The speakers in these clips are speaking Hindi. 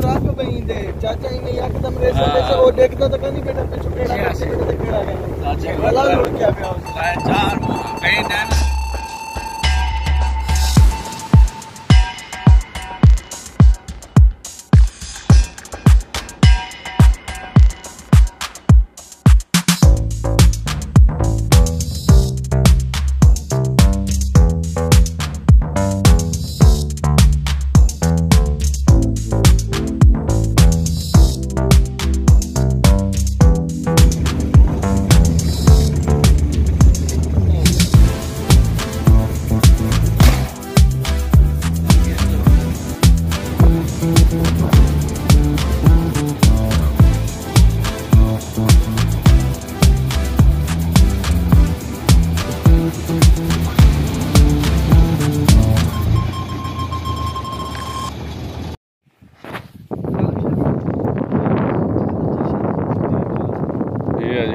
रख बईंदे चाचा इने एकदम रेसे रेसे वो देखता तो नहीं बेटा पे छुकेड़ा गया चाचा वाला लुट क्या पिया चार कहीं ना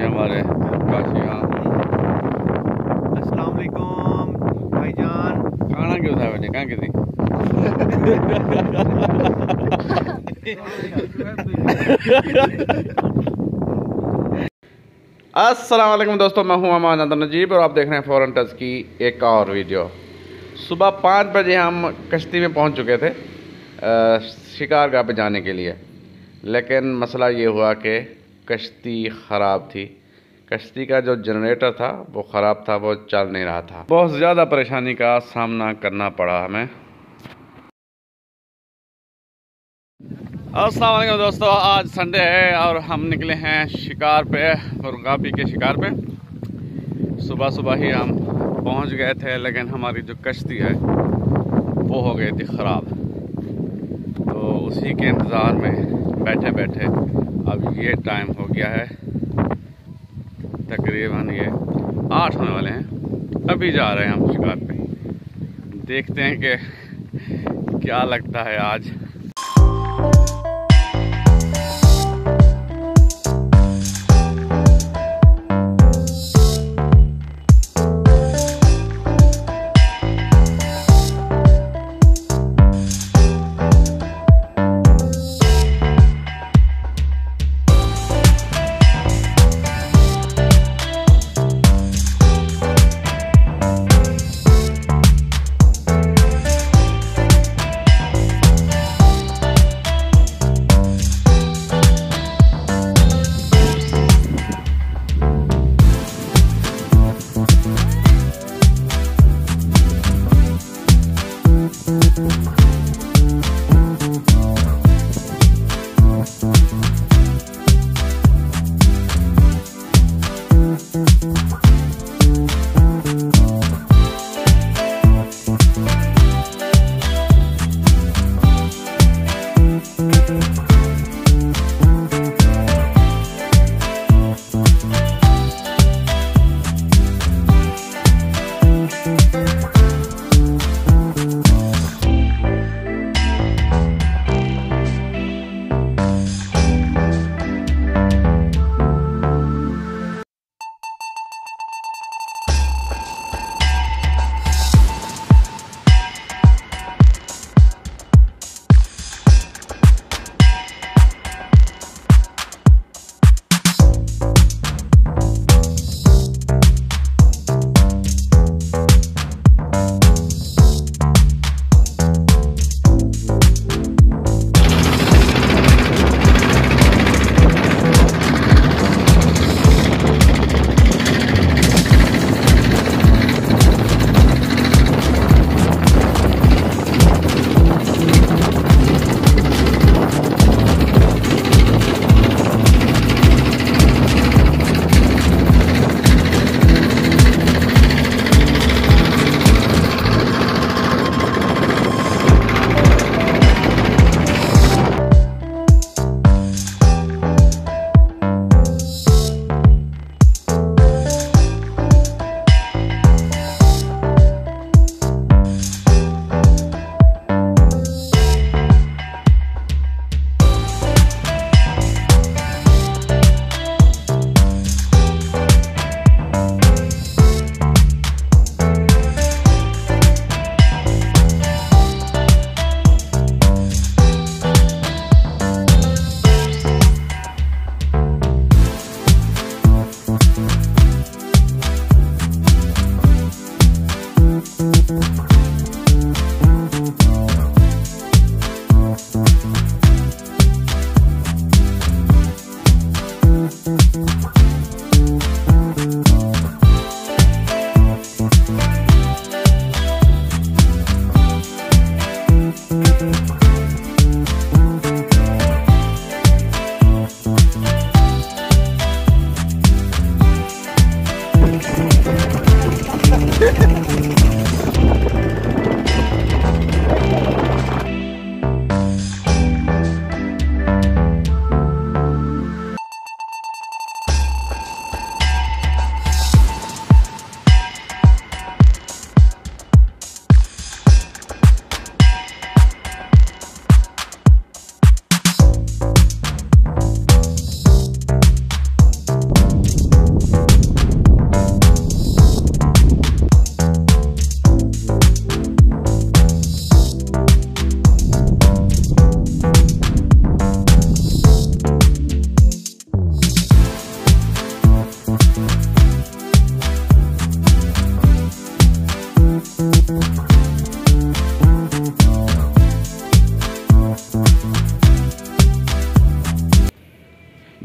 हमारे काशी। हाँ अस्सलाम वालेकुम भाईजान। खाना क्यों था मैंने कहाँ की थी अस्सलाम वालेकुम दोस्तों, मैं हूं अमान नजीब और आप देख रहे हैं फॉरेन टच की एक और वीडियो। सुबह 5 बजे हम कश्ती में पहुंच चुके थे शिकारगाह पे जाने के लिए, लेकिन मसला ये हुआ कि कश्ती ख़राब थी। कश्ती का जो जनरेटर था वो ख़राब था, वो चल नहीं रहा था। बहुत ज़्यादा परेशानी का सामना करना पड़ा हमें। अस्सलाम वालेकुम दोस्तों, आज संडे है और हम निकले हैं शिकार पे, मुर्गापी के शिकार पे। सुबह सुबह ही हम पहुंच गए थे, लेकिन हमारी जो कश्ती है वो हो गई थी ख़राब। तो उसी के इंतज़ार में बैठे बैठे अब ये टाइम हो गया है, तकरीबन ये 8 होने वाले हैं। अभी जा रहे हैं हम शिकार पे, देखते हैं कि क्या लगता है आज।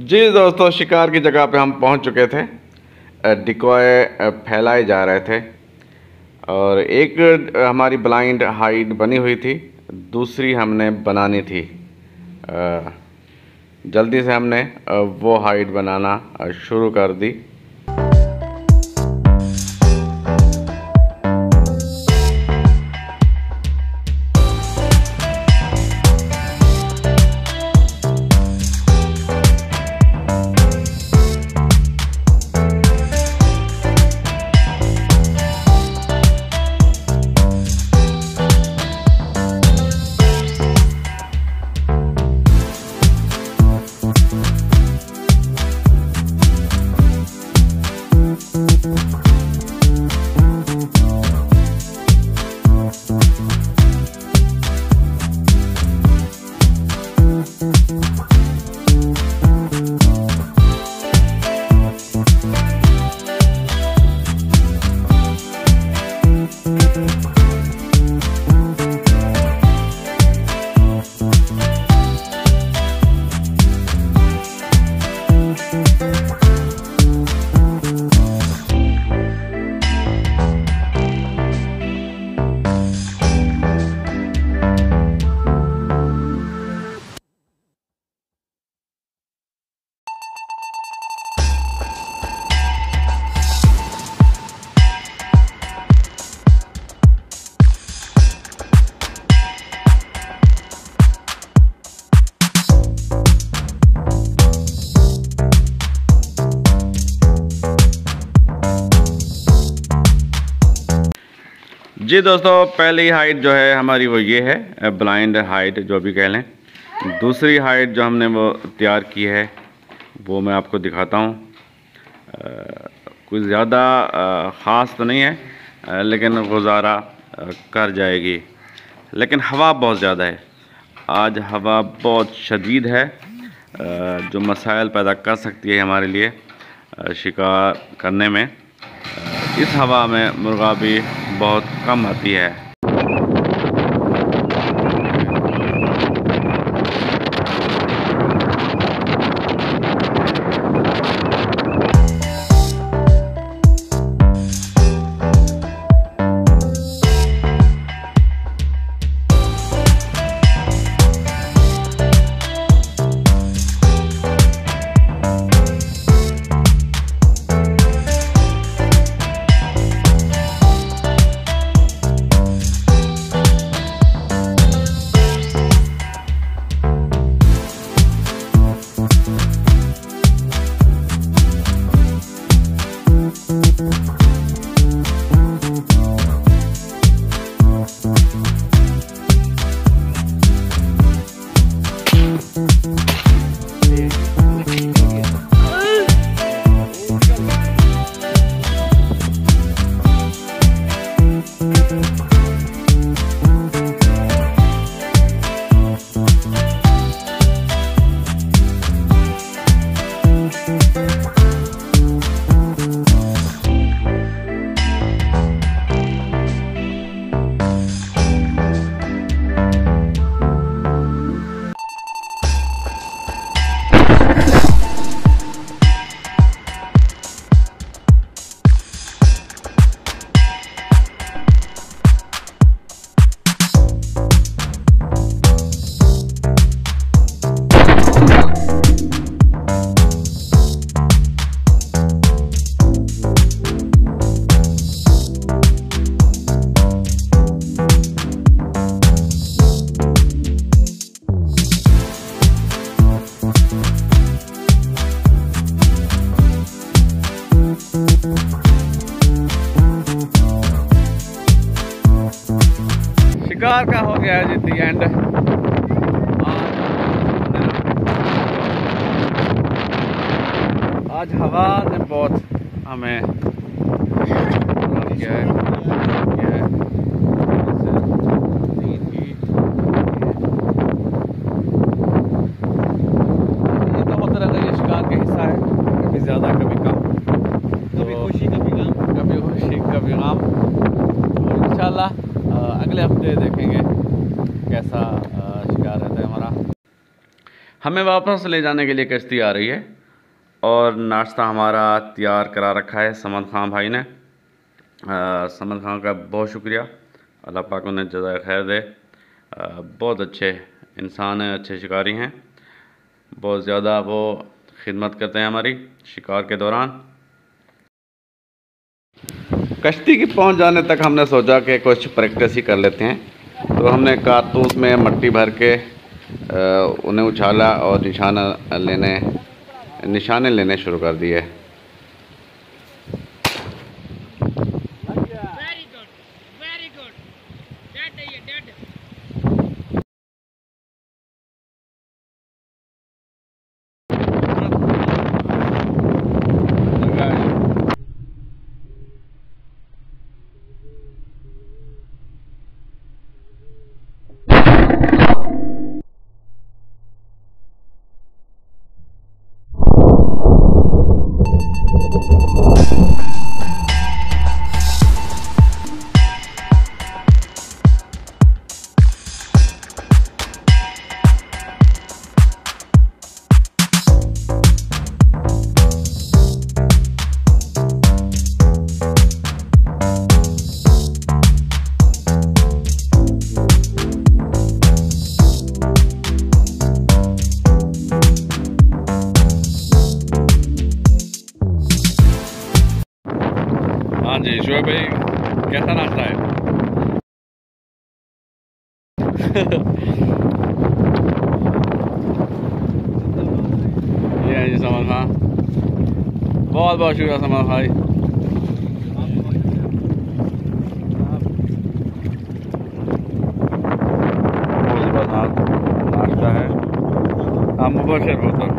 जी दोस्तों, शिकार की जगह पे हम पहुंच चुके थे। डिकॉय फैलाए जा रहे थे और एक हमारी ब्लाइंड हाइट बनी हुई थी, दूसरी हमने बनानी थी। जल्दी से हमने वो हाइट बनाना शुरू कर दी। जी दोस्तों, पहली हाइट जो है हमारी वो ये है, ब्लाइंड हाइट जो भी कह लें। दूसरी हाइट जो हमने वो तैयार की है वो मैं आपको दिखाता हूँ। कुछ ज़्यादा ख़ास तो नहीं है, लेकिन गुजारा कर जाएगी। लेकिन हवा बहुत ज़्यादा है, आज हवा बहुत शदीद है, जो मसाइल पैदा कर सकती है हमारे लिए शिकार करने में। इस हवा में मुर्गा भी बहुत कम आती है। शिकार का हो गया है जी दी एंड। आज हवा ने बहुत हमें किया है। ये तो होता रहता है, ये शिकार का हिस्सा है, कभी ज़्यादा कभी कम, कभी खुशी कभी गम, कभी खुशी कभी गम। और इंशाल्लाह अगले हफ्ते देखेंगे कैसा शिकार रहता है हमारा। हमें वापस ले जाने के लिए कश्ती आ रही है और नाश्ता हमारा तैयार करा रखा है समद खां भाई ने। समद खां का बहुत शुक्रिया, अल्लाह पाक उन्हें जज़ाए खैर दे। बहुत अच्छे इंसान हैं, अच्छे शिकारी हैं, बहुत ज़्यादा वो खिदमत करते हैं हमारी शिकार के दौरान। कश्ती की पहुंच जाने तक हमने सोचा कि कुछ प्रैक्टिस ही कर लेते हैं, तो हमने कारतूस में मट्टी भर के उन्हें उछाला और निशाने लेने शुरू कर दिए। हाँ जी शोएब भाई, कैसा नाश्ता है? ये है जी समद खां, बहुत बहुत शुक्रिया समद भाई। नाश्ता है, आप मुबशर होता।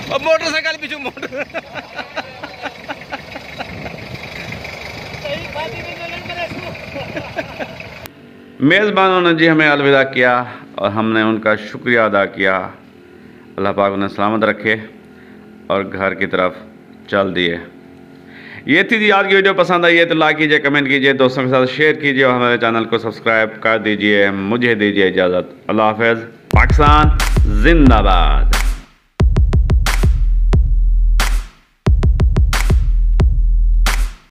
अब मोटरसाइकिल पीछे मेज़बानों ने जी हमें अलविदा किया और हमने उनका शुक्रिया अदा किया। अल्लाह पाक उन्हें सलामत रखे और घर की तरफ चल दिए। ये थी जी आज की वीडियो। पसंद आई है तो लाइक कीजिए, कमेंट कीजिए, दोस्तों के साथ शेयर कीजिए और हमारे चैनल को सब्सक्राइब कर दीजिए। मुझे दीजिए इजाज़त। अल्लाह हाफ़िज़। पाकिस्तान जिंदाबाद।